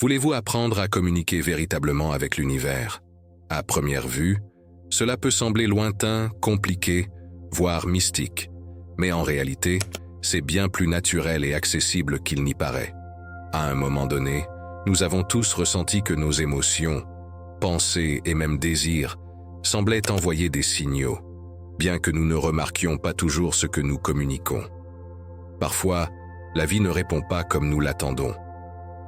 Voulez-vous apprendre à communiquer véritablement avec l'univers? À première vue, cela peut sembler lointain, compliqué, voire mystique. Mais en réalité, c'est bien plus naturel et accessible qu'il n'y paraît. À un moment donné, nous avons tous ressenti que nos émotions, pensées et même désirs semblaient envoyer des signaux, bien que nous ne remarquions pas toujours ce que nous communiquons. Parfois, la vie ne répond pas comme nous l'attendons.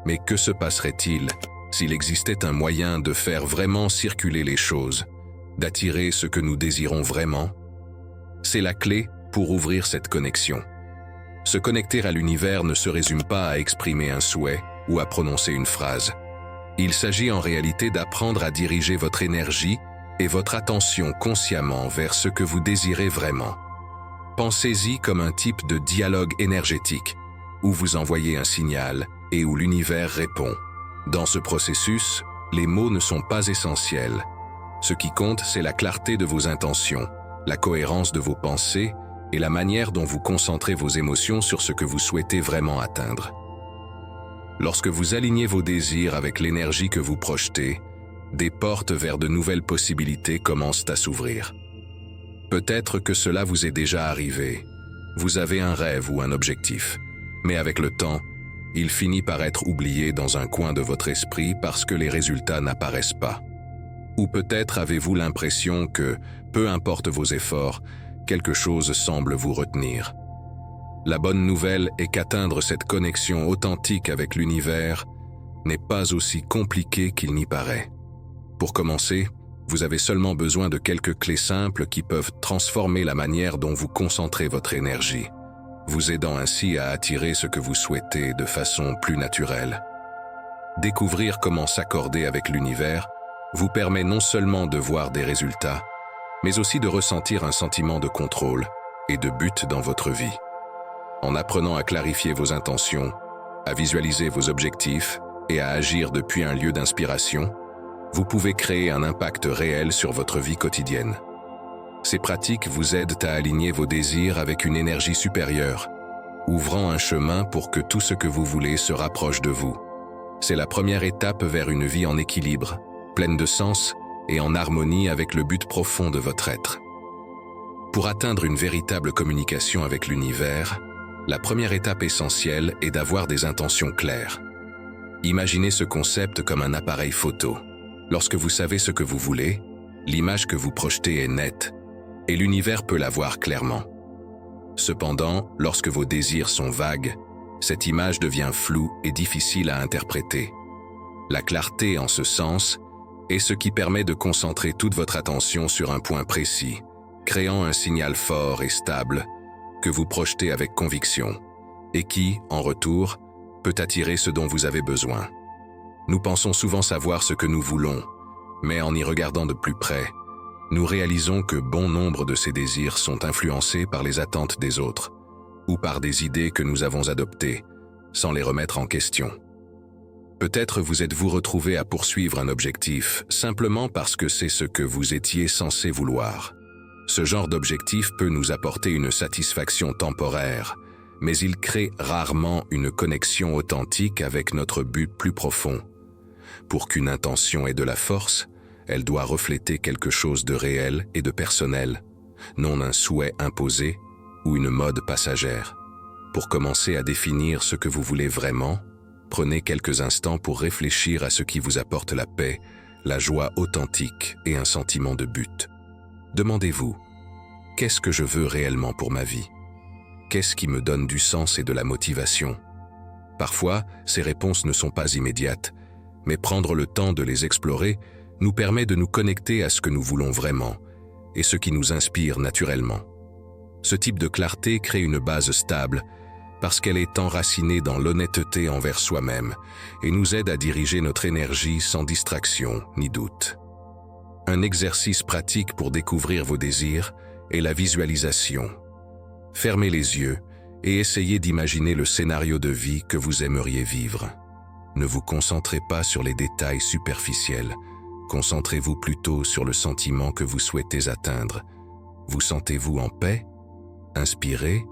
Mais que se passerait-il s'il existait un moyen de faire vraiment circuler les choses, d'attirer ce que nous désirons vraiment? C'est la clé pour ouvrir cette connexion. Se connecter à l'univers ne se résume pas à exprimer un souhait ou à prononcer une phrase. Il s'agit en réalité d'apprendre à diriger votre énergie et votre attention consciemment vers ce que vous désirez vraiment. Pensez-y comme un type de dialogue énergétique, où vous envoyez un signal et où l'univers répond. Dans ce processus, les mots ne sont pas essentiels. Ce qui compte, c'est la clarté de vos intentions, la cohérence de vos pensées et la manière dont vous concentrez vos émotions sur ce que vous souhaitez vraiment atteindre. Lorsque vous alignez vos désirs avec l'énergie que vous projetez, des portes vers de nouvelles possibilités commencent à s'ouvrir. Peut-être que cela vous est déjà arrivé. Vous avez un rêve ou un objectif, mais avec le temps, il finit par être oublié dans un coin de votre esprit parce que les résultats n'apparaissent pas. Ou peut-être avez-vous l'impression que, peu importe vos efforts, quelque chose semble vous retenir. La bonne nouvelle est qu'atteindre cette connexion authentique avec l'univers n'est pas aussi compliqué qu'il n'y paraît. Pour commencer, vous avez seulement besoin de quelques clés simples qui peuvent transformer la manière dont vous concentrez votre énergie, vous aidant ainsi à attirer ce que vous souhaitez de façon plus naturelle. Découvrir comment s'accorder avec l'univers vous permet non seulement de voir des résultats, mais aussi de ressentir un sentiment de contrôle et de but dans votre vie. En apprenant à clarifier vos intentions, à visualiser vos objectifs et à agir depuis un lieu d'inspiration, vous pouvez créer un impact réel sur votre vie quotidienne. Ces pratiques vous aident à aligner vos désirs avec une énergie supérieure, ouvrant un chemin pour que tout ce que vous voulez se rapproche de vous. C'est la première étape vers une vie en équilibre, pleine de sens et en harmonie avec le but profond de votre être. Pour atteindre une véritable communication avec l'univers, la première étape essentielle est d'avoir des intentions claires. Imaginez ce concept comme un appareil photo. Lorsque vous savez ce que vous voulez, l'image que vous projetez est nette, et l'univers peut la voir clairement. Cependant, lorsque vos désirs sont vagues, cette image devient floue et difficile à interpréter. La clarté, en ce sens, est ce qui permet de concentrer toute votre attention sur un point précis, créant un signal fort et stable que vous projetez avec conviction, et qui, en retour, peut attirer ce dont vous avez besoin. Nous pensons souvent savoir ce que nous voulons, mais en y regardant de plus près, nous réalisons que bon nombre de ces désirs sont influencés par les attentes des autres, ou par des idées que nous avons adoptées, sans les remettre en question. Peut-être vous êtes-vous retrouvé à poursuivre un objectif simplement parce que c'est ce que vous étiez censé vouloir. Ce genre d'objectif peut nous apporter une satisfaction temporaire, mais il crée rarement une connexion authentique avec notre but plus profond. Pour qu'une intention ait de la force, elle doit refléter quelque chose de réel et de personnel, non un souhait imposé ou une mode passagère. Pour commencer à définir ce que vous voulez vraiment, prenez quelques instants pour réfléchir à ce qui vous apporte la paix, la joie authentique et un sentiment de but. Demandez-vous, qu'est-ce que je veux réellement pour ma vie? Qu'est-ce qui me donne du sens et de la motivation? Parfois, ces réponses ne sont pas immédiates, mais prendre le temps de les explorer nous permet de nous connecter à ce que nous voulons vraiment et ce qui nous inspire naturellement. Ce type de clarté crée une base stable parce qu'elle est enracinée dans l'honnêteté envers soi-même et nous aide à diriger notre énergie sans distraction ni doute. Un exercice pratique pour découvrir vos désirs est la visualisation. Fermez les yeux et essayez d'imaginer le scénario de vie que vous aimeriez vivre. Ne vous concentrez pas sur les détails superficiels, concentrez-vous plutôt sur le sentiment que vous souhaitez atteindre. Vous sentez-vous en paix, inspiré,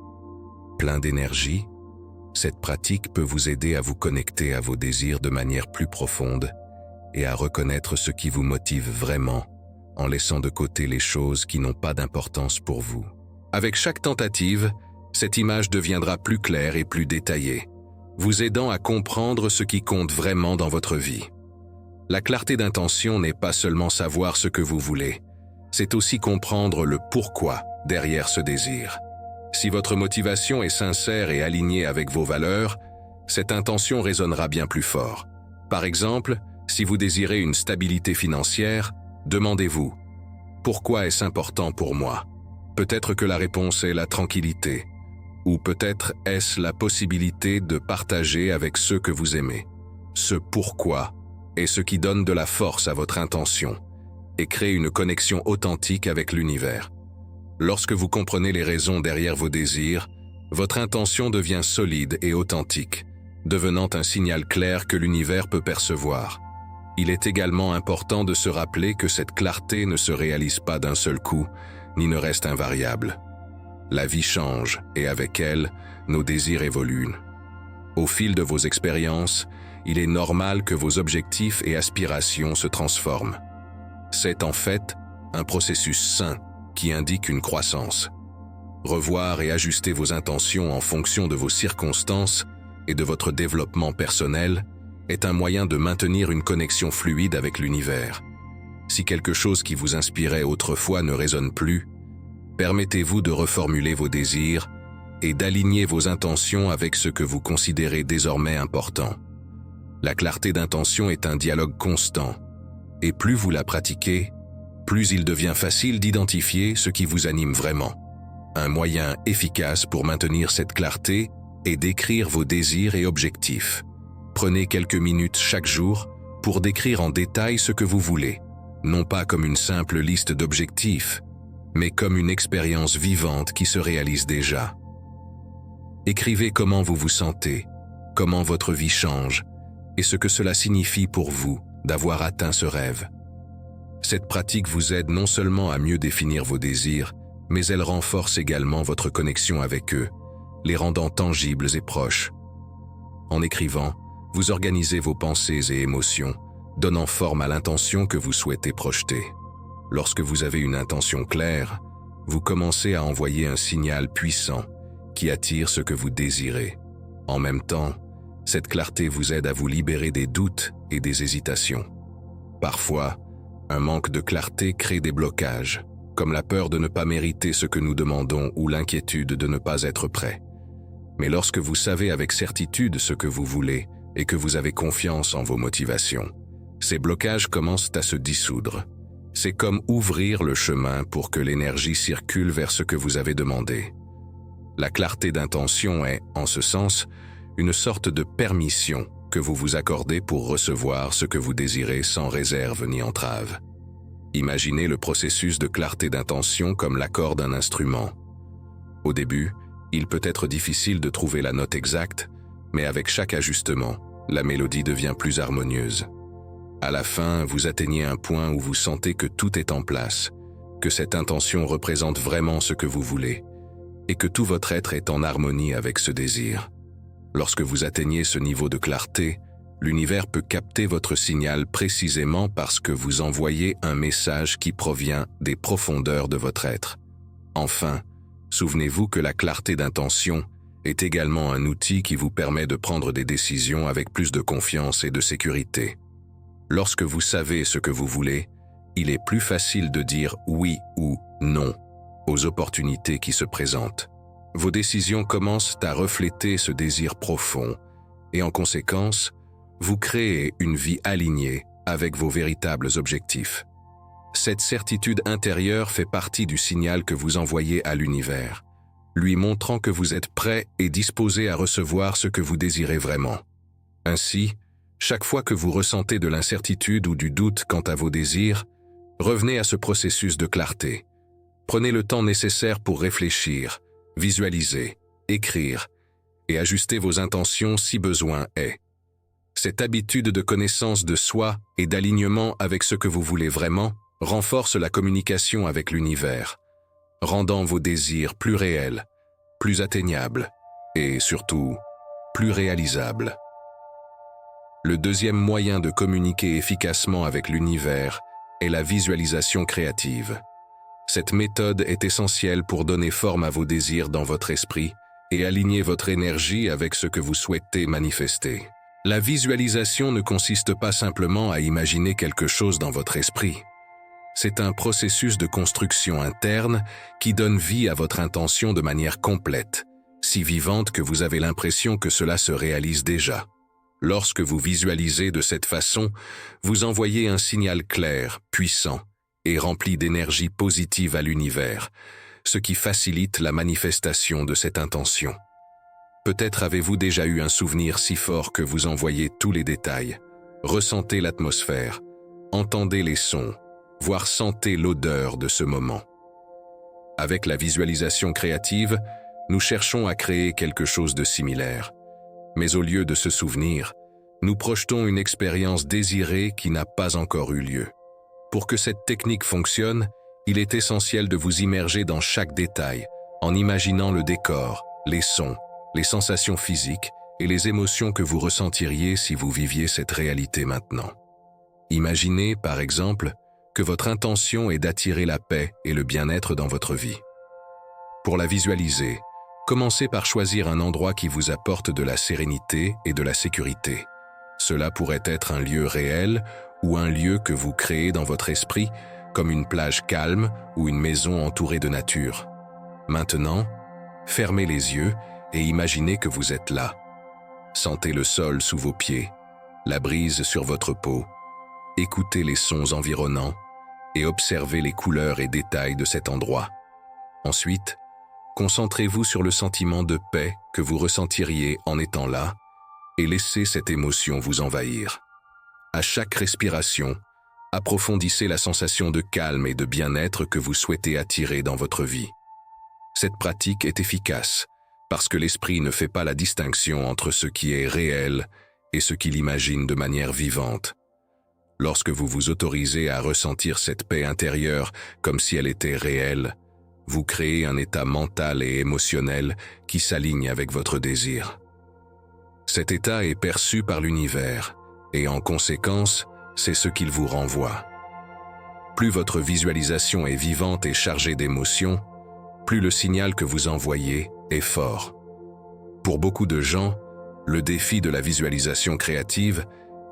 plein d'énergie, Cette pratique peut vous aider à vous connecter à vos désirs de manière plus profonde et à reconnaître ce qui vous motive vraiment, en laissant de côté les choses qui n'ont pas d'importance pour vous. Avec chaque tentative, cette image deviendra plus claire et plus détaillée, vous aidant à comprendre ce qui compte vraiment dans votre vie. La clarté d'intention n'est pas seulement savoir ce que vous voulez, c'est aussi comprendre le pourquoi derrière ce désir. Si votre motivation est sincère et alignée avec vos valeurs, cette intention résonnera bien plus fort. Par exemple, si vous désirez une stabilité financière, demandez-vous « Pourquoi est-ce important pour moi ?» Peut-être que la réponse est la tranquillité, ou peut-être est-ce la possibilité de partager avec ceux que vous aimez. Ce pourquoi est ce qui donne de la force à votre intention et crée une connexion authentique avec l'univers. Lorsque vous comprenez les raisons derrière vos désirs, votre intention devient solide et authentique, devenant un signal clair que l'univers peut percevoir. Il est également important de se rappeler que cette clarté ne se réalise pas d'un seul coup, ni ne reste invariable. La vie change et avec elle, nos désirs évoluent. Au fil de vos expériences, il est normal que vos objectifs et aspirations se transforment. C'est en fait un processus sain qui indique une croissance. Revoir et ajuster vos intentions en fonction de vos circonstances et de votre développement personnel est un moyen de maintenir une connexion fluide avec l'univers. Si quelque chose qui vous inspirait autrefois ne résonne plus, permettez-vous de reformuler vos désirs et d'aligner vos intentions avec ce que vous considérez désormais important. La clarté d'intention est un dialogue constant, et plus vous la pratiquez, plus il devient facile d'identifier ce qui vous anime vraiment. Un moyen efficace pour maintenir cette clarté est d'écrire vos désirs et objectifs. Prenez quelques minutes chaque jour pour décrire en détail ce que vous voulez, non pas comme une simple liste d'objectifs, mais comme une expérience vivante qui se réalise déjà. Écrivez comment vous vous sentez, comment votre vie change, et ce que cela signifie pour vous d'avoir atteint ce rêve. Cette pratique vous aide non seulement à mieux définir vos désirs, mais elle renforce également votre connexion avec eux, les rendant tangibles et proches. En écrivant, vous organisez vos pensées et émotions, donnant forme à l'intention que vous souhaitez projeter. Lorsque vous avez une intention claire, vous commencez à envoyer un signal puissant qui attire ce que vous désirez. En même temps, cette clarté vous aide à vous libérer des doutes et des hésitations. Parfois, un manque de clarté crée des blocages, comme la peur de ne pas mériter ce que nous demandons ou l'inquiétude de ne pas être prêt. Mais lorsque vous savez avec certitude ce que vous voulez et que vous avez confiance en vos motivations, ces blocages commencent à se dissoudre. C'est comme ouvrir le chemin pour que l'énergie circule vers ce que vous avez demandé. La clarté d'intention est, en ce sens, une sorte de permission que vous vous accordez pour recevoir ce que vous désirez sans réserve ni entrave. Imaginez le processus de clarté d'intention comme l'accord d'un instrument. Au début, il peut être difficile de trouver la note exacte, mais avec chaque ajustement, la mélodie devient plus harmonieuse. À la fin, vous atteignez un point où vous sentez que tout est en place, que cette intention représente vraiment ce que vous voulez, et que tout votre être est en harmonie avec ce désir. Lorsque vous atteignez ce niveau de clarté, l'univers peut capter votre signal précisément parce que vous envoyez un message qui provient des profondeurs de votre être. Enfin, souvenez-vous que la clarté d'intention est également un outil qui vous permet de prendre des décisions avec plus de confiance et de sécurité. Lorsque vous savez ce que vous voulez, il est plus facile de dire oui ou non aux opportunités qui se présentent. Vos décisions commencent à refléter ce désir profond et en conséquence, vous créez une vie alignée avec vos véritables objectifs. Cette certitude intérieure fait partie du signal que vous envoyez à l'univers, lui montrant que vous êtes prêt et disposé à recevoir ce que vous désirez vraiment. Ainsi, chaque fois que vous ressentez de l'incertitude ou du doute quant à vos désirs, revenez à ce processus de clarté. Prenez le temps nécessaire pour réfléchir, visualiser, écrire et ajuster vos intentions si besoin est. Cette habitude de connaissance de soi et d'alignement avec ce que vous voulez vraiment renforce la communication avec l'univers, rendant vos désirs plus réels, plus atteignables et surtout plus réalisable. Le deuxième moyen de communiquer efficacement avec l'univers est la visualisation créative. Cette méthode est essentielle pour donner forme à vos désirs dans votre esprit et aligner votre énergie avec ce que vous souhaitez manifester. La visualisation ne consiste pas simplement à imaginer quelque chose dans votre esprit. C'est un processus de construction interne qui donne vie à votre intention de manière complète, si vivante que vous avez l'impression que cela se réalise déjà. Lorsque vous visualisez de cette façon, vous envoyez un signal clair, puissant et rempli d'énergie positive à l'univers, ce qui facilite la manifestation de cette intention. Peut-être avez-vous déjà eu un souvenir si fort que vous en voyez tous les détails. Ressentez l'atmosphère, entendez les sons, voire sentez l'odeur de ce moment. Avec la visualisation créative, nous cherchons à créer quelque chose de similaire. Mais au lieu de ce souvenir, nous projetons une expérience désirée qui n'a pas encore eu lieu. Pour que cette technique fonctionne, il est essentiel de vous immerger dans chaque détail, en imaginant le décor, les sons, les sensations physiques et les émotions que vous ressentiriez si vous viviez cette réalité maintenant. Imaginez, par exemple, que votre intention est d'attirer la paix et le bien-être dans votre vie. Pour la visualiser, commencez par choisir un endroit qui vous apporte de la sérénité et de la sécurité. Cela pourrait être un lieu réel ou un lieu que vous créez dans votre esprit, comme une plage calme ou une maison entourée de nature. Maintenant, fermez les yeux et imaginez que vous êtes là. Sentez le sol sous vos pieds, la brise sur votre peau, écoutez les sons environnants et observez les couleurs et détails de cet endroit. Ensuite, concentrez-vous sur le sentiment de paix que vous ressentiriez en étant là et laissez cette émotion vous envahir. À chaque respiration, approfondissez la sensation de calme et de bien-être que vous souhaitez attirer dans votre vie. Cette pratique est efficace parce que l'esprit ne fait pas la distinction entre ce qui est réel et ce qu'il imagine de manière vivante. Lorsque vous vous autorisez à ressentir cette paix intérieure comme si elle était réelle, vous créez un état mental et émotionnel qui s'aligne avec votre désir. Cet état est perçu par l'univers et en conséquence, c'est ce qu'il vous renvoie. Plus votre visualisation est vivante et chargée d'émotions, plus le signal que vous envoyez est fort. Pour beaucoup de gens, le défi de la visualisation créative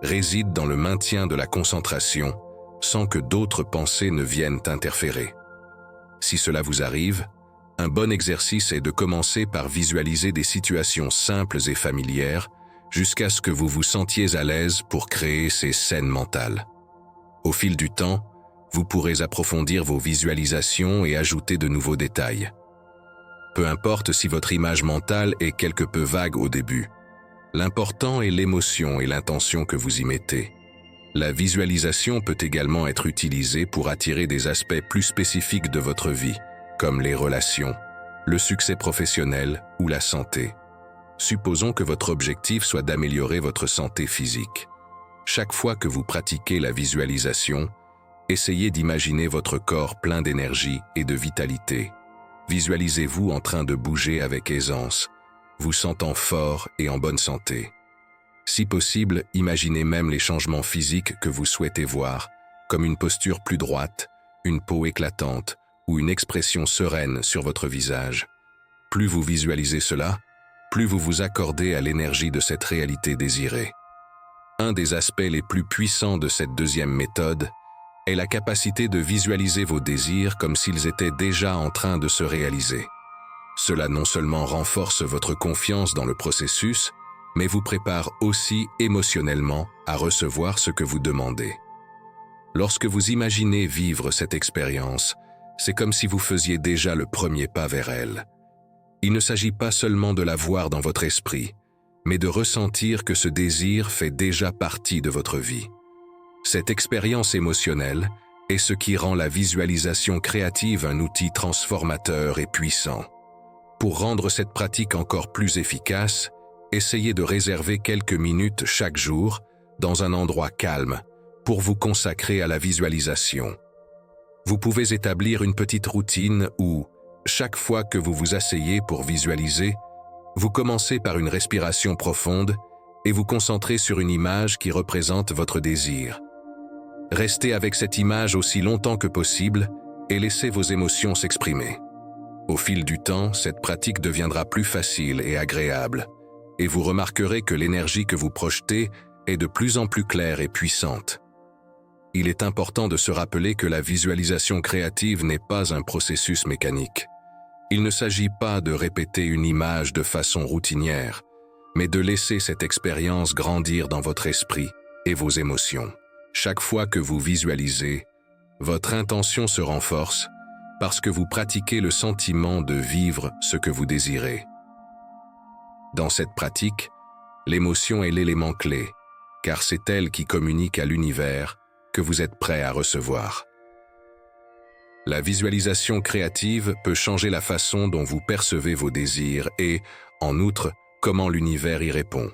réside dans le maintien de la concentration sans que d'autres pensées ne viennent interférer. Si cela vous arrive, un bon exercice est de commencer par visualiser des situations simples et familières jusqu'à ce que vous vous sentiez à l'aise pour créer ces scènes mentales. Au fil du temps, vous pourrez approfondir vos visualisations et ajouter de nouveaux détails. Peu importe si votre image mentale est quelque peu vague au début, l'important est l'émotion et l'intention que vous y mettez. La visualisation peut également être utilisée pour attirer des aspects plus spécifiques de votre vie, comme les relations, le succès professionnel ou la santé. Supposons que votre objectif soit d'améliorer votre santé physique. Chaque fois que vous pratiquez la visualisation, essayez d'imaginer votre corps plein d'énergie et de vitalité. Visualisez-vous en train de bouger avec aisance, vous sentant fort et en bonne santé. Si possible, imaginez même les changements physiques que vous souhaitez voir, comme une posture plus droite, une peau éclatante ou une expression sereine sur votre visage. Plus vous visualisez cela, plus vous vous accordez à l'énergie de cette réalité désirée. Un des aspects les plus puissants de cette deuxième méthode est la capacité de visualiser vos désirs comme s'ils étaient déjà en train de se réaliser. Cela non seulement renforce votre confiance dans le processus, mais vous prépare aussi émotionnellement à recevoir ce que vous demandez. Lorsque vous imaginez vivre cette expérience, c'est comme si vous faisiez déjà le premier pas vers elle. Il ne s'agit pas seulement de la voir dans votre esprit, mais de ressentir que ce désir fait déjà partie de votre vie. Cette expérience émotionnelle est ce qui rend la visualisation créative un outil transformateur et puissant. Pour rendre cette pratique encore plus efficace, essayez de réserver quelques minutes chaque jour dans un endroit calme pour vous consacrer à la visualisation. Vous pouvez établir une petite routine où, chaque fois que vous vous asseyez pour visualiser, Vous commencez par une respiration profonde et vous concentrez sur une image qui représente votre désir. Restez avec cette image aussi longtemps que possible et laissez vos émotions s'exprimer. Au fil du temps, cette pratique deviendra plus facile et agréable, et vous remarquerez que l'énergie que vous projetez est de plus en plus claire et puissante. Il est important de se rappeler que la visualisation créative n'est pas un processus mécanique. Il ne s'agit pas de répéter une image de façon routinière, mais de laisser cette expérience grandir dans votre esprit et vos émotions. Chaque fois que vous visualisez, votre intention se renforce parce que vous pratiquez le sentiment de vivre ce que vous désirez. Dans cette pratique, l'émotion est l'élément clé, car c'est elle qui communique à l'univers que vous êtes prêt à recevoir. La visualisation créative peut changer la façon dont vous percevez vos désirs et, en outre, comment l'univers y répond.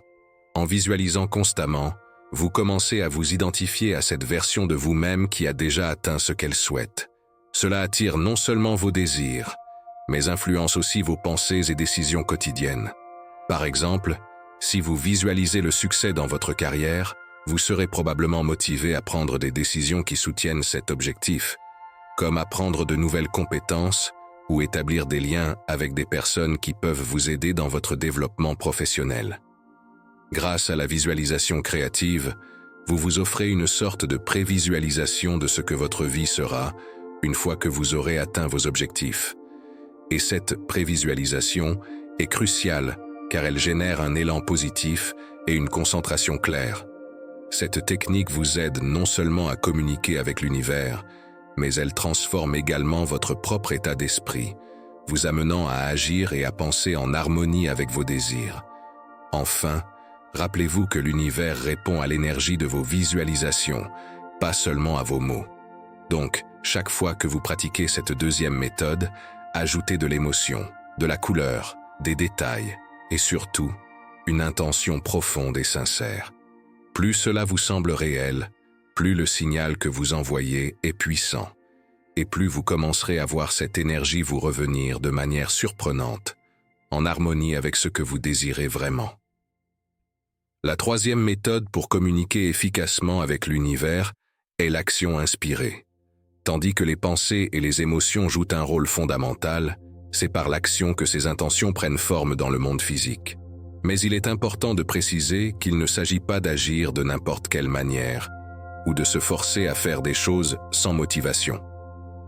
En visualisant constamment, vous commencez à vous identifier à cette version de vous-même qui a déjà atteint ce qu'elle souhaite. Cela attire non seulement vos désirs, mais influence aussi vos pensées et décisions quotidiennes. Par exemple, si vous visualisez le succès dans votre carrière, vous serez probablement motivé à prendre des décisions qui soutiennent cet objectif, comme apprendre de nouvelles compétences ou établir des liens avec des personnes qui peuvent vous aider dans votre développement professionnel. Grâce à la visualisation créative, vous vous offrez une sorte de prévisualisation de ce que votre vie sera une fois que vous aurez atteint vos objectifs. Et cette prévisualisation est cruciale car elle génère un élan positif et une concentration claire. Cette technique vous aide non seulement à communiquer avec l'univers, mais elle transforme également votre propre état d'esprit, vous amenant à agir et à penser en harmonie avec vos désirs. Enfin, rappelez-vous que l'univers répond à l'énergie de vos visualisations, pas seulement à vos mots. Donc, chaque fois que vous pratiquez cette deuxième méthode, ajoutez de l'émotion, de la couleur, des détails et surtout, une intention profonde et sincère. Plus cela vous semble réel, plus le signal que vous envoyez est puissant, et plus vous commencerez à voir cette énergie vous revenir de manière surprenante, en harmonie avec ce que vous désirez vraiment. La troisième méthode pour communiquer efficacement avec l'univers est l'action inspirée. Tandis que les pensées et les émotions jouent un rôle fondamental, c'est par l'action que ces intentions prennent forme dans le monde physique. Mais il est important de préciser qu'il ne s'agit pas d'agir de n'importe quelle manière, ou de se forcer à faire des choses sans motivation.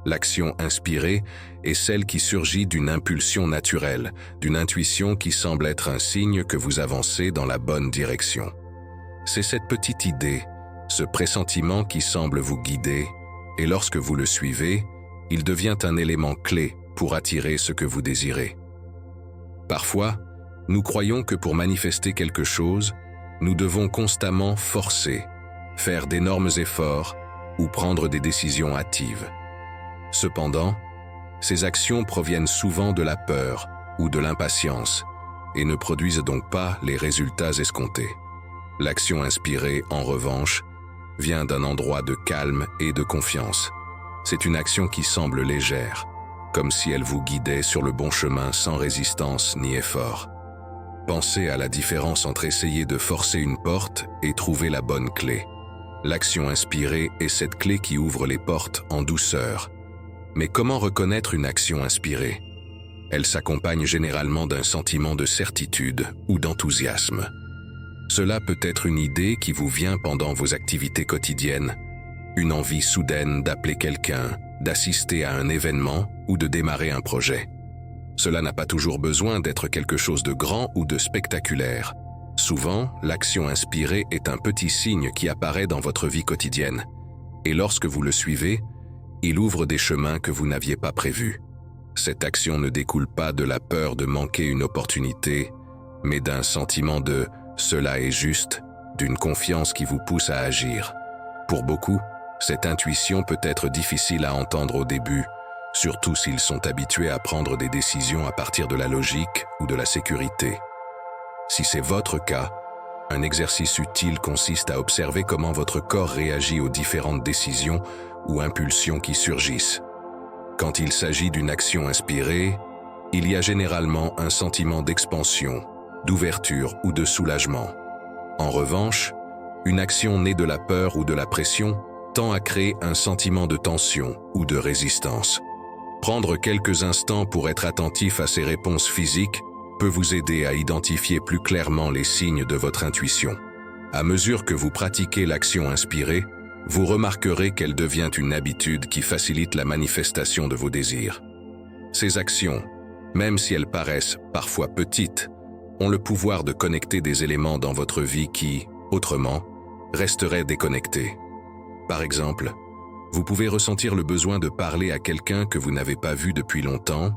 L'action inspirée est celle qui surgit d'une impulsion naturelle, d'une intuition qui semble être un signe que vous avancez dans la bonne direction. C'est cette petite idée, ce pressentiment qui semble vous guider, et lorsque vous le suivez, il devient un élément clé pour attirer ce que vous désirez. Parfois, nous croyons que pour manifester quelque chose, nous devons constamment forcer, faire d'énormes efforts ou prendre des décisions hâtives. Cependant, ces actions proviennent souvent de la peur ou de l'impatience et ne produisent donc pas les résultats escomptés. L'action inspirée, en revanche, vient d'un endroit de calme et de confiance. C'est une action qui semble légère, comme si elle vous guidait sur le bon chemin sans résistance ni effort. Pensez à la différence entre essayer de forcer une porte et trouver la bonne clé. L'action inspirée est cette clé qui ouvre les portes en douceur. Mais comment reconnaître une action inspirée? Elle s'accompagne généralement d'un sentiment de certitude ou d'enthousiasme. Cela peut être une idée qui vous vient pendant vos activités quotidiennes, une envie soudaine d'appeler quelqu'un, d'assister à un événement ou de démarrer un projet. Cela n'a pas toujours besoin d'être quelque chose de grand ou de spectaculaire. Souvent, l'action inspirée est un petit signe qui apparaît dans votre vie quotidienne. Et lorsque vous le suivez, il ouvre des chemins que vous n'aviez pas prévus. Cette action ne découle pas de la peur de manquer une opportunité, mais d'un sentiment de « cela est juste », d'une confiance qui vous pousse à agir. Pour beaucoup, cette intuition peut être difficile à entendre au début, surtout s'ils sont habitués à prendre des décisions à partir de la logique ou de la sécurité. Si c'est votre cas, un exercice utile consiste à observer comment votre corps réagit aux différentes décisions ou impulsions qui surgissent. Quand il s'agit d'une action inspirée, il y a généralement un sentiment d'expansion, d'ouverture ou de soulagement. En revanche, une action née de la peur ou de la pression tend à créer un sentiment de tension ou de résistance. Prendre quelques instants pour être attentif à ces réponses physiques peut vous aider à identifier plus clairement les signes de votre intuition. À mesure que vous pratiquez l'action inspirée, vous remarquerez qu'elle devient une habitude qui facilite la manifestation de vos désirs. Ces actions, même si elles paraissent parfois petites, ont le pouvoir de connecter des éléments dans votre vie qui, autrement, resteraient déconnectés. Par exemple, vous pouvez ressentir le besoin de parler à quelqu'un que vous n'avez pas vu depuis longtemps,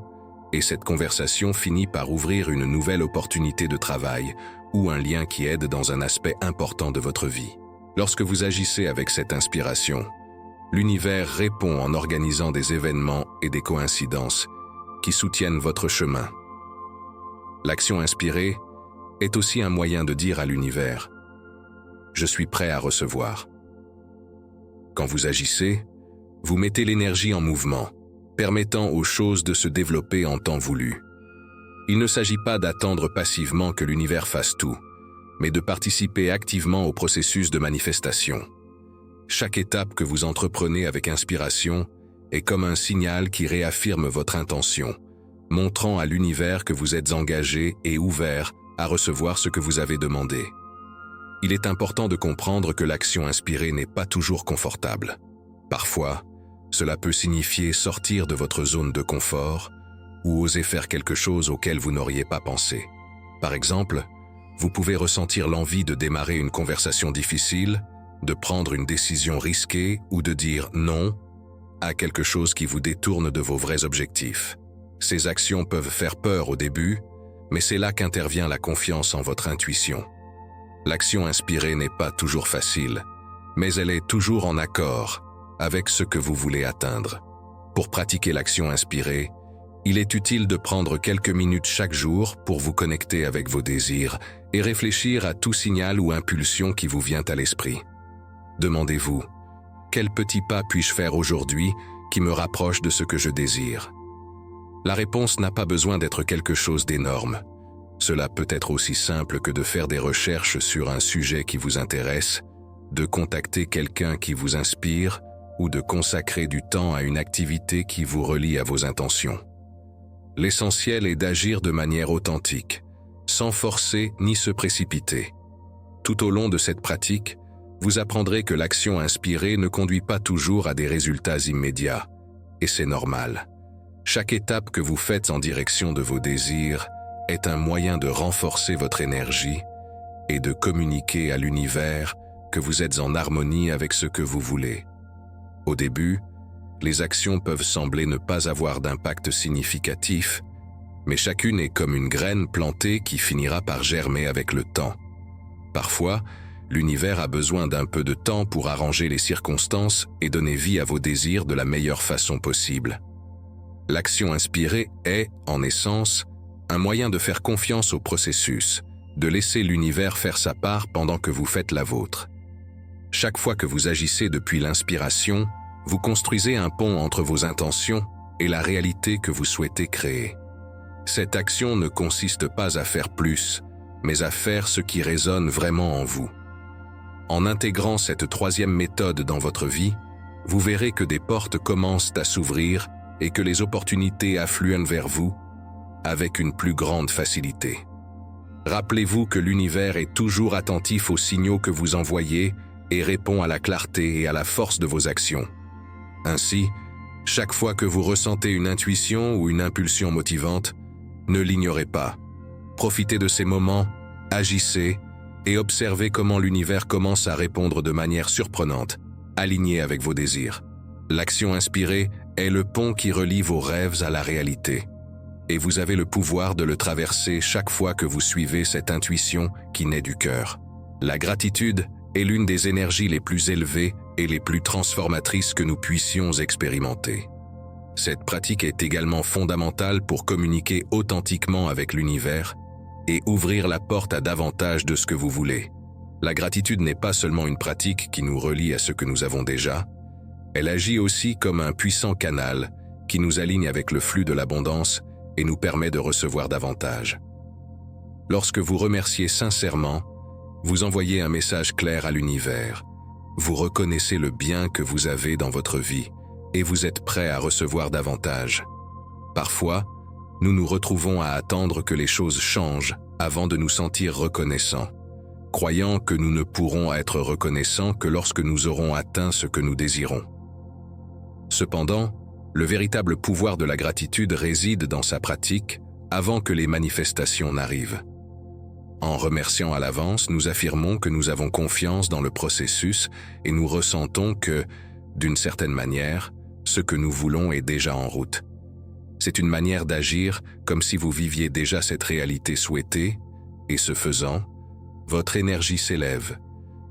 et cette conversation finit par ouvrir une nouvelle opportunité de travail ou un lien qui aide dans un aspect important de votre vie. Lorsque vous agissez avec cette inspiration, l'univers répond en organisant des événements et des coïncidences qui soutiennent votre chemin. L'action inspirée est aussi un moyen de dire à l'univers « Je suis prêt à recevoir ». Quand vous agissez, vous mettez l'énergie en mouvement, permettant aux choses de se développer en temps voulu. Il ne s'agit pas d'attendre passivement que l'univers fasse tout, mais de participer activement au processus de manifestation. Chaque étape que vous entreprenez avec inspiration est comme un signal qui réaffirme votre intention, montrant à l'univers que vous êtes engagé et ouvert à recevoir ce que vous avez demandé. Il est important de comprendre que l'action inspirée n'est pas toujours confortable. Parfois, cela peut signifier sortir de votre zone de confort ou oser faire quelque chose auquel vous n'auriez pas pensé. Par exemple, vous pouvez ressentir l'envie de démarrer une conversation difficile, de prendre une décision risquée ou de dire non à quelque chose qui vous détourne de vos vrais objectifs. Ces actions peuvent faire peur au début, mais c'est là qu'intervient la confiance en votre intuition. L'action inspirée n'est pas toujours facile, mais elle est toujours en accord avec ce que vous voulez atteindre. Pour pratiquer l'action inspirée, il est utile de prendre quelques minutes chaque jour pour vous connecter avec vos désirs et réfléchir à tout signal ou impulsion qui vous vient à l'esprit. Demandez-vous, quel petit pas puis-je faire aujourd'hui qui me rapproche de ce que je désire? La réponse n'a pas besoin d'être quelque chose d'énorme. Cela peut être aussi simple que de faire des recherches sur un sujet qui vous intéresse, de contacter quelqu'un qui vous inspire ou de consacrer du temps à une activité qui vous relie à vos intentions. L'essentiel est d'agir de manière authentique, sans forcer ni se précipiter. Tout au long de cette pratique, vous apprendrez que l'action inspirée ne conduit pas toujours à des résultats immédiats, et c'est normal. Chaque étape que vous faites en direction de vos désirs est un moyen de renforcer votre énergie et de communiquer à l'univers que vous êtes en harmonie avec ce que vous voulez. Au début, les actions peuvent sembler ne pas avoir d'impact significatif, mais chacune est comme une graine plantée qui finira par germer avec le temps. Parfois, l'univers a besoin d'un peu de temps pour arranger les circonstances et donner vie à vos désirs de la meilleure façon possible. L'action inspirée est, en essence, un moyen de faire confiance au processus, de laisser l'univers faire sa part pendant que vous faites la vôtre. Chaque fois que vous agissez depuis l'inspiration, vous construisez un pont entre vos intentions et la réalité que vous souhaitez créer. Cette action ne consiste pas à faire plus, mais à faire ce qui résonne vraiment en vous. En intégrant cette troisième méthode dans votre vie, vous verrez que des portes commencent à s'ouvrir et que les opportunités affluent vers vous avec une plus grande facilité. Rappelez-vous que l'univers est toujours attentif aux signaux que vous envoyez et répond à la clarté et à la force de vos actions. Ainsi, chaque fois que vous ressentez une intuition ou une impulsion motivante, ne l'ignorez pas. Profitez de ces moments, agissez et observez comment l'univers commence à répondre de manière surprenante, alignée avec vos désirs. L'action inspirée est le pont qui relie vos rêves à la réalité. Et vous avez le pouvoir de le traverser chaque fois que vous suivez cette intuition qui naît du cœur. La gratitude est l'une des énergies les plus élevées et les plus transformatrices que nous puissions expérimenter. Cette pratique est également fondamentale pour communiquer authentiquement avec l'univers et ouvrir la porte à davantage de ce que vous voulez. La gratitude n'est pas seulement une pratique qui nous relie à ce que nous avons déjà, elle agit aussi comme un puissant canal qui nous aligne avec le flux de l'abondance et nous permet de recevoir davantage. Lorsque vous remerciez sincèrement, vous envoyez un message clair à l'univers. Vous reconnaissez le bien que vous avez dans votre vie et vous êtes prêt à recevoir davantage. Parfois, nous nous retrouvons à attendre que les choses changent avant de nous sentir reconnaissants, croyant que nous ne pourrons être reconnaissants que lorsque nous aurons atteint ce que nous désirons. Cependant, le véritable pouvoir de la gratitude réside dans sa pratique avant que les manifestations n'arrivent. En remerciant à l'avance, nous affirmons que nous avons confiance dans le processus et nous ressentons que, d'une certaine manière, ce que nous voulons est déjà en route. C'est une manière d'agir comme si vous viviez déjà cette réalité souhaitée, et ce faisant, votre énergie s'élève,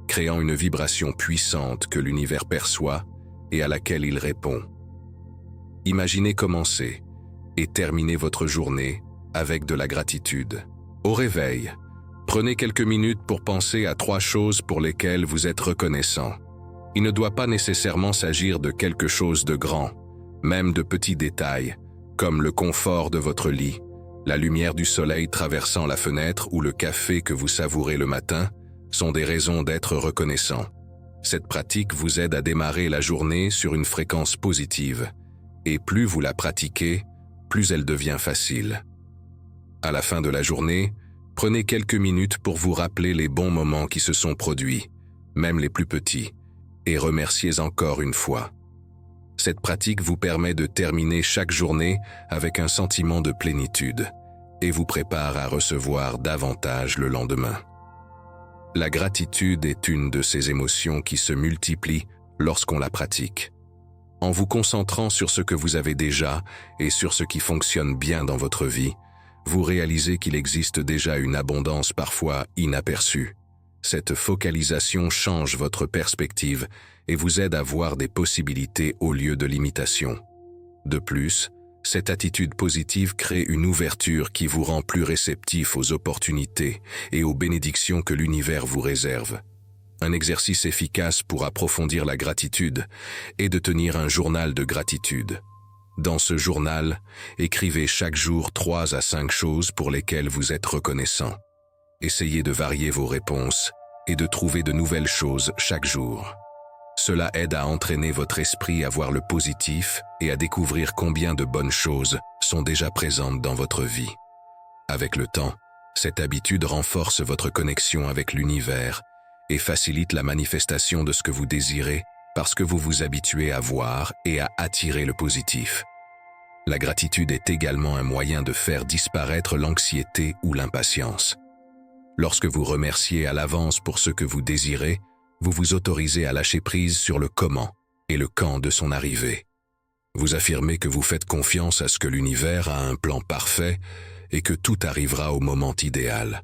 créant une vibration puissante que l'univers perçoit et à laquelle il répond. Imaginez commencer et terminer votre journée avec de la gratitude. Au réveil, prenez quelques minutes pour penser à 3 choses pour lesquelles vous êtes reconnaissant. Il ne doit pas nécessairement s'agir de quelque chose de grand, même de petits détails, comme le confort de votre lit, la lumière du soleil traversant la fenêtre ou le café que vous savourez le matin, sont des raisons d'être reconnaissant. Cette pratique vous aide à démarrer la journée sur une fréquence positive, et plus vous la pratiquez, plus elle devient facile. À la fin de la journée, prenez quelques minutes pour vous rappeler les bons moments qui se sont produits, même les plus petits, et remerciez encore une fois. Cette pratique vous permet de terminer chaque journée avec un sentiment de plénitude et vous prépare à recevoir davantage le lendemain. La gratitude est une de ces émotions qui se multiplient lorsqu'on la pratique. En vous concentrant sur ce que vous avez déjà et sur ce qui fonctionne bien dans votre vie, vous réalisez qu'il existe déjà une abondance parfois inaperçue. Cette focalisation change votre perspective et vous aide à voir des possibilités au lieu de limitations. De plus, cette attitude positive crée une ouverture qui vous rend plus réceptif aux opportunités et aux bénédictions que l'univers vous réserve. Un exercice efficace pour approfondir la gratitude est de tenir un journal de gratitude. Dans ce journal, écrivez chaque jour 3 à 5 choses pour lesquelles vous êtes reconnaissant. Essayez de varier vos réponses et de trouver de nouvelles choses chaque jour. Cela aide à entraîner votre esprit à voir le positif et à découvrir combien de bonnes choses sont déjà présentes dans votre vie. Avec le temps, cette habitude renforce votre connexion avec l'univers et facilite la manifestation de ce que vous désirez parce que vous vous habituez à voir et à attirer le positif. La gratitude est également un moyen de faire disparaître l'anxiété ou l'impatience. Lorsque vous remerciez à l'avance pour ce que vous désirez, vous vous autorisez à lâcher prise sur le comment et le quand de son arrivée. Vous affirmez que vous faites confiance à ce que l'univers a un plan parfait et que tout arrivera au moment idéal.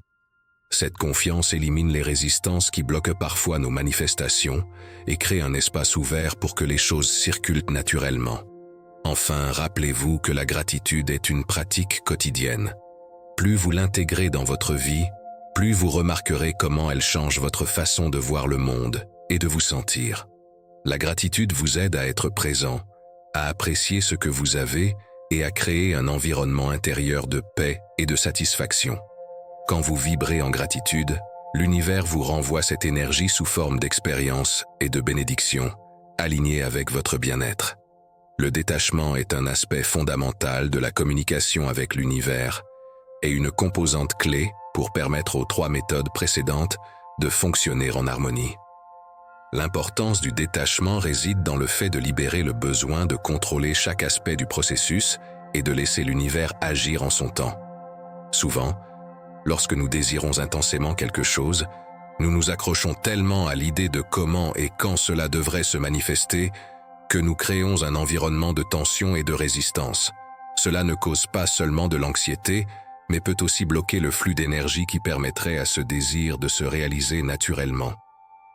Cette confiance élimine les résistances qui bloquent parfois nos manifestations et crée un espace ouvert pour que les choses circulent naturellement. Enfin, rappelez-vous que la gratitude est une pratique quotidienne. Plus vous l'intégrez dans votre vie, plus vous remarquerez comment elle change votre façon de voir le monde et de vous sentir. La gratitude vous aide à être présent, à apprécier ce que vous avez et à créer un environnement intérieur de paix et de satisfaction. Quand vous vibrez en gratitude, l'univers vous renvoie cette énergie sous forme d'expérience et de bénédiction, alignée avec votre bien-être. Le détachement est un aspect fondamental de la communication avec l'univers et une composante clé pour permettre aux 3 méthodes précédentes de fonctionner en harmonie. L'importance du détachement réside dans le fait de libérer le besoin de contrôler chaque aspect du processus et de laisser l'univers agir en son temps. Souvent, lorsque nous désirons intensément quelque chose, nous nous accrochons tellement à l'idée de comment et quand cela devrait se manifester que nous créons un environnement de tension et de résistance. Cela ne cause pas seulement de l'anxiété, mais peut aussi bloquer le flux d'énergie qui permettrait à ce désir de se réaliser naturellement.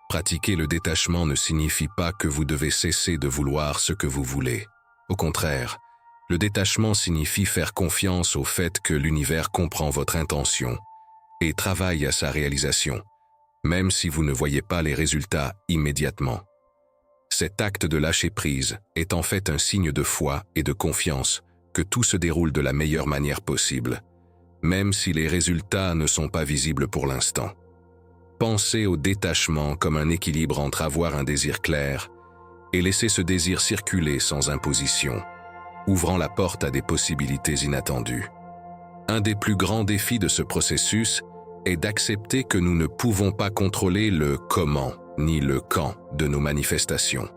Pratiquer le détachement ne signifie pas que vous devez cesser de vouloir ce que vous voulez. Au contraire, le détachement signifie faire confiance au fait que l'univers comprend votre intention et travaille à sa réalisation, même si vous ne voyez pas les résultats immédiatement. Cet acte de lâcher prise est en fait un signe de foi et de confiance que tout se déroule de la meilleure manière possible. même si les résultats ne sont pas visibles pour l'instant. Pensez au détachement comme un équilibre entre avoir un désir clair et laisser ce désir circuler sans imposition, ouvrant la porte à des possibilités inattendues. Un des plus grands défis de ce processus est d'accepter que nous ne pouvons pas contrôler le comment ni le quand de nos manifestations.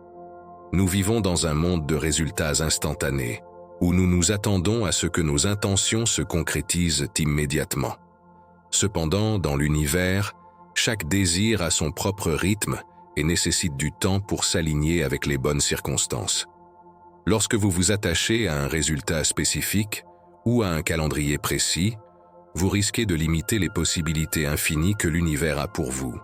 Nous vivons dans un monde de résultats instantanés, où nous nous attendons à ce que nos intentions se concrétisent immédiatement. Cependant, dans l'univers, chaque désir a son propre rythme et nécessite du temps pour s'aligner avec les bonnes circonstances. Lorsque vous vous attachez à un résultat spécifique ou à un calendrier précis, vous risquez de limiter les possibilités infinies que l'univers a pour vous.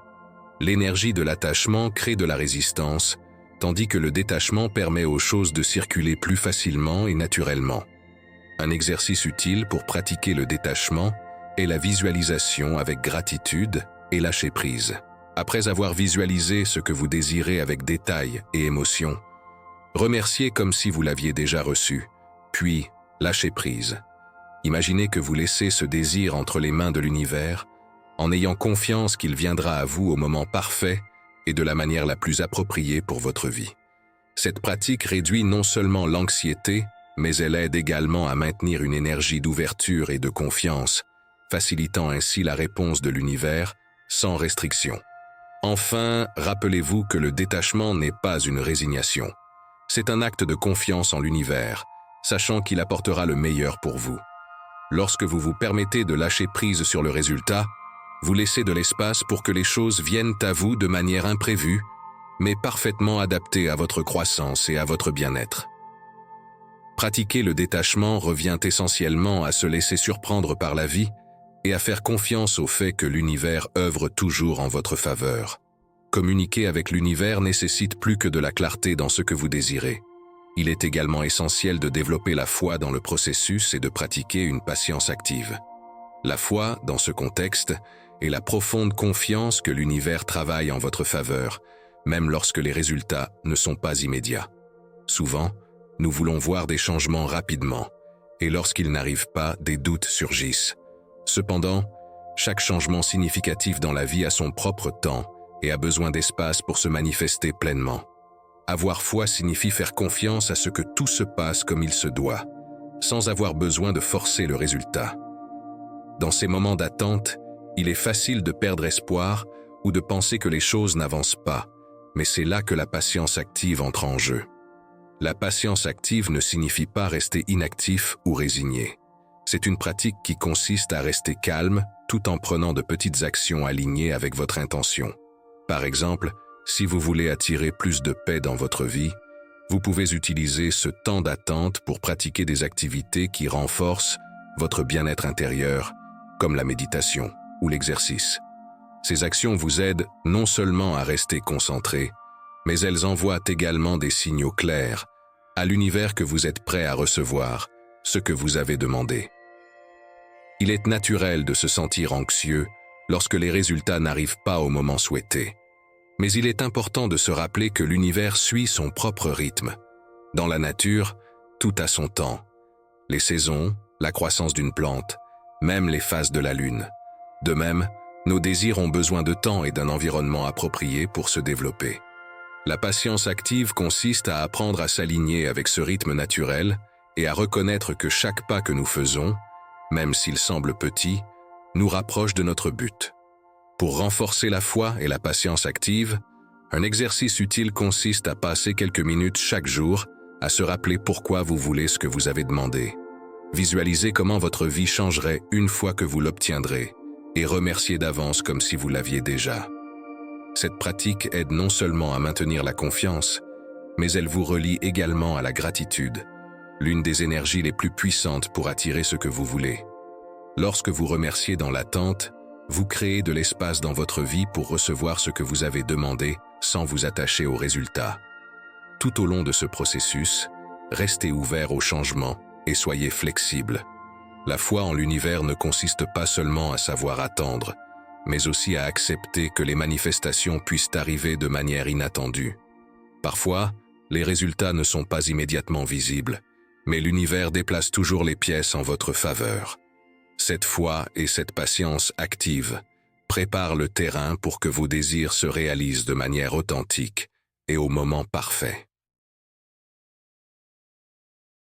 L'énergie de l'attachement crée de la résistance, tandis que le détachement permet aux choses de circuler plus facilement et naturellement. Un exercice utile pour pratiquer le détachement est la visualisation avec gratitude et lâcher prise. Après avoir visualisé ce que vous désirez avec détail et émotion, remerciez comme si vous l'aviez déjà reçu, puis lâchez prise. Imaginez que vous laissez ce désir entre les mains de l'univers, en ayant confiance qu'il viendra à vous au moment parfait et de la manière la plus appropriée pour votre vie. Cette pratique réduit non seulement l'anxiété, mais elle aide également à maintenir une énergie d'ouverture et de confiance, facilitant ainsi la réponse de l'univers sans restriction. Enfin, rappelez-vous que le détachement n'est pas une résignation. C'est un acte de confiance en l'univers, sachant qu'il apportera le meilleur pour vous. Lorsque vous vous permettez de lâcher prise sur le résultat, vous laissez de l'espace pour que les choses viennent à vous de manière imprévue, mais parfaitement adaptée à votre croissance et à votre bien-être. Pratiquer le détachement revient essentiellement à se laisser surprendre par la vie et à faire confiance au fait que l'univers œuvre toujours en votre faveur. Communiquer avec l'univers nécessite plus que de la clarté dans ce que vous désirez. Il est également essentiel de développer la foi dans le processus et de pratiquer une patience active. La foi, dans ce contexte, est la profonde confiance que l'univers travaille en votre faveur, même lorsque les résultats ne sont pas immédiats. Souvent, nous voulons voir des changements rapidement, et lorsqu'ils n'arrivent pas, des doutes surgissent. Cependant, chaque changement significatif dans la vie a son propre temps et a besoin d'espace pour se manifester pleinement. Avoir foi signifie faire confiance à ce que tout se passe comme il se doit, sans avoir besoin de forcer le résultat. Dans ces moments d'attente, il est facile de perdre espoir ou de penser que les choses n'avancent pas, mais c'est là que la patience active entre en jeu. La patience active ne signifie pas rester inactif ou résigné. C'est une pratique qui consiste à rester calme tout en prenant de petites actions alignées avec votre intention. Par exemple, si vous voulez attirer plus de paix dans votre vie, vous pouvez utiliser ce temps d'attente pour pratiquer des activités qui renforcent votre bien-être intérieur, comme la méditation ou l'exercice. Ces actions vous aident non seulement à rester concentré, mais elles envoient également des signaux clairs à l'univers que vous êtes prêt à recevoir ce que vous avez demandé. Il est naturel de se sentir anxieux lorsque les résultats n'arrivent pas au moment souhaité. Mais il est important de se rappeler que l'univers suit son propre rythme. Dans la nature, tout a son temps. Les saisons, la croissance d'une plante, même les phases de la lune. De même, nos désirs ont besoin de temps et d'un environnement approprié pour se développer. La patience active consiste à apprendre à s'aligner avec ce rythme naturel et à reconnaître que chaque pas que nous faisons, même s'il semble petit, nous rapproche de notre but. Pour renforcer la foi et la patience active, un exercice utile consiste à passer quelques minutes chaque jour à se rappeler pourquoi vous voulez ce que vous avez demandé. Visualisez comment votre vie changerait une fois que vous l'obtiendrez et remerciez d'avance comme si vous l'aviez déjà. Cette pratique aide non seulement à maintenir la confiance, mais elle vous relie également à la gratitude, l'une des énergies les plus puissantes pour attirer ce que vous voulez. Lorsque vous remerciez dans l'attente, vous créez de l'espace dans votre vie pour recevoir ce que vous avez demandé sans vous attacher aux résultats. Tout au long de ce processus, restez ouvert au changement et soyez flexible. La foi en l'univers ne consiste pas seulement à savoir attendre, mais aussi à accepter que les manifestations puissent arriver de manière inattendue. Parfois, les résultats ne sont pas immédiatement visibles, mais l'univers déplace toujours les pièces en votre faveur. Cette foi et cette patience active préparent le terrain pour que vos désirs se réalisent de manière authentique et au moment parfait.